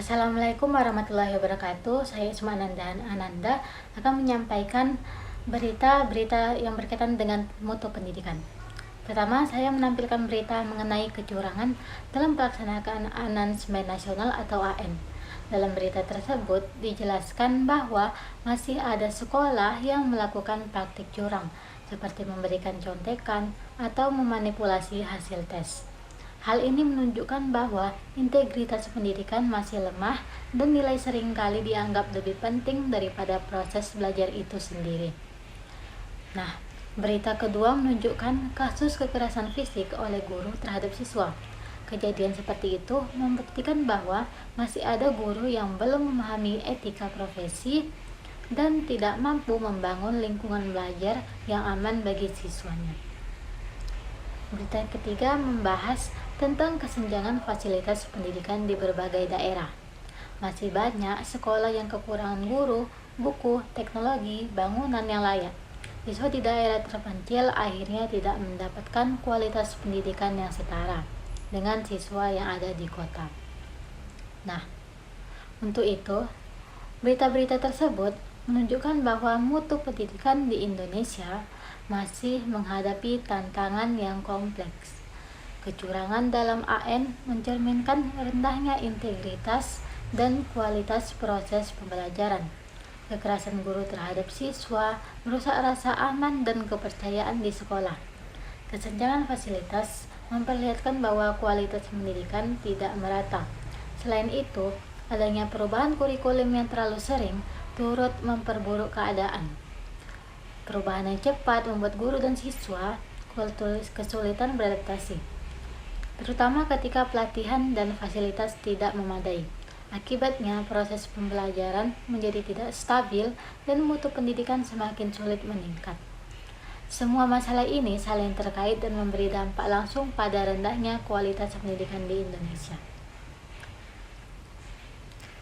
Assalamualaikum warahmatullahi wabarakatuh. Saya Isma Ananda akan menyampaikan berita-berita yang berkaitan dengan mutu pendidikan. Pertama, saya menampilkan berita mengenai kecurangan dalam pelaksanaan Asesmen Nasional atau AN. Dalam berita tersebut dijelaskan bahwa masih ada sekolah yang melakukan praktik curang, seperti memberikan contekan atau memanipulasi hasil tes. Hal ini menunjukkan bahwa integritas pendidikan masih lemah dan nilai seringkali dianggap lebih penting daripada proses belajar itu sendiri. Nah, berita kedua menunjukkan kasus kekerasan fisik oleh guru terhadap siswa. Kejadian seperti itu membuktikan bahwa masih ada guru yang belum memahami etika profesi dan tidak mampu membangun lingkungan belajar yang aman bagi siswanya. Berita ketiga membahas tentang kesenjangan fasilitas pendidikan di berbagai daerah. Masih banyak sekolah yang kekurangan guru, buku, teknologi, bangunan yang layak. Siswa di daerah terpencil akhirnya tidak mendapatkan kualitas pendidikan yang setara dengan siswa yang ada di kota. Nah, untuk itu, berita-berita tersebut menunjukkan bahwa mutu pendidikan di Indonesia masih menghadapi tantangan yang kompleks. Kecurangan dalam AN mencerminkan rendahnya integritas dan kualitas proses pembelajaran. Kekerasan guru terhadap siswa merusak rasa aman dan kepercayaan di sekolah. Kesenjangan fasilitas memperlihatkan bahwa kualitas pendidikan tidak merata. Selain itu, adanya perubahan kurikulum yang terlalu sering turut memperburuk keadaan. Perubahan yang cepat membuat guru dan siswa kesulitan beradaptasi, terutama ketika pelatihan dan fasilitas tidak memadai. Akibatnya, proses pembelajaran menjadi tidak stabil dan mutu pendidikan semakin sulit meningkat. Semua masalah ini saling terkait dan memberi dampak langsung pada rendahnya kualitas pendidikan di Indonesia.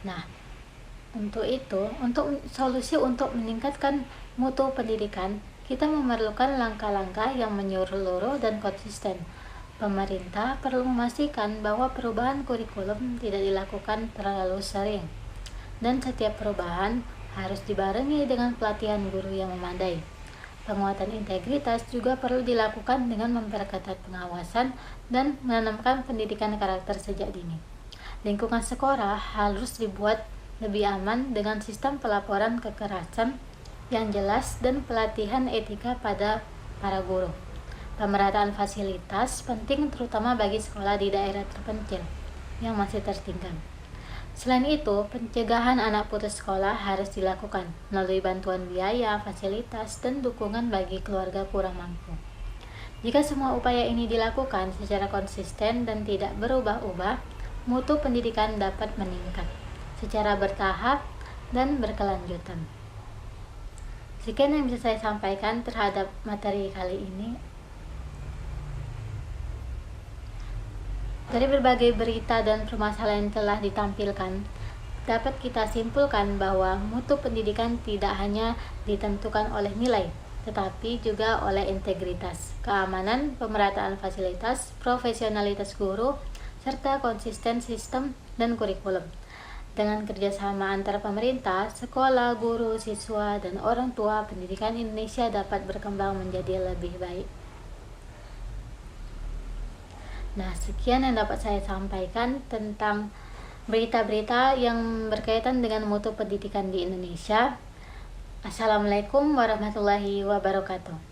Nah, untuk solusi untuk meningkatkan mutu pendidikan, kita memerlukan langkah-langkah yang menyeluruh dan konsisten. Pemerintah perlu memastikan bahwa perubahan kurikulum tidak dilakukan terlalu sering, dan setiap perubahan harus dibarengi dengan pelatihan guru yang memadai. Penguatan integritas juga perlu dilakukan dengan memperketat pengawasan dan menanamkan pendidikan karakter sejak dini. Lingkungan sekolah harus dibuat lebih aman dengan sistem pelaporan kekerasan yang jelas dan pelatihan etika pada para guru. Pemerataan fasilitas penting terutama bagi sekolah di daerah terpencil yang masih tertinggal. Selain itu, pencegahan anak putus sekolah harus dilakukan melalui bantuan biaya, fasilitas, dan dukungan bagi keluarga kurang mampu. Jika semua upaya ini dilakukan secara konsisten dan tidak berubah-ubah, mutu pendidikan dapat meningkat secara bertahap dan berkelanjutan. Sekian yang bisa saya sampaikan terhadap materi kali ini. Dari berbagai berita dan permasalahan yang telah ditampilkan, dapat kita simpulkan bahwa mutu pendidikan tidak hanya ditentukan oleh nilai, tetapi juga oleh integritas, keamanan, pemerataan fasilitas, profesionalitas guru, serta konsisten sistem dan kurikulum. Dengan kerjasama antar pemerintah, sekolah, guru, siswa, dan orang tua, pendidikan Indonesia dapat berkembang menjadi lebih baik. Nah, sekian yang dapat saya sampaikan tentang berita-berita yang berkaitan dengan mutu pendidikan di Indonesia. Assalamualaikum warahmatullahi wabarakatuh.